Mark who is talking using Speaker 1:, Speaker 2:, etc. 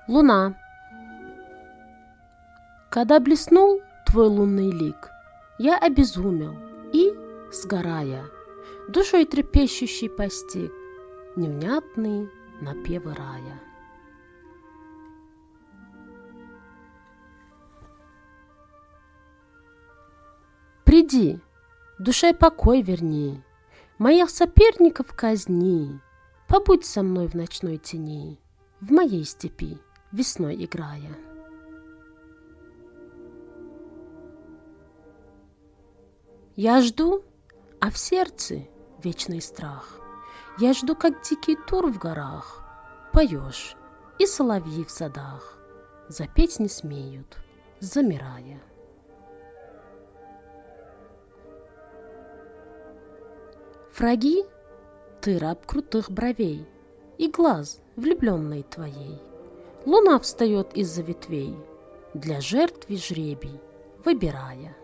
Speaker 1: Луна. Когда блеснул твой лунный лик, я обезумел и, сгорая, душой трепещущий постиг невнятные напевы рая. Приди, душе покой верни, моих соперников казни, побудь со мной в ночной тени, в моей степи весной играя. Я жду, а в сердце вечный страх. Я жду, как дикий тур в горах. Поешь, и соловьи в садах запеть не смеют, замирая. Враги, ты раб крутых бровей и глаз влюбленной твоей. Луна встает из-за ветвей, для жертвы жребий выбирая.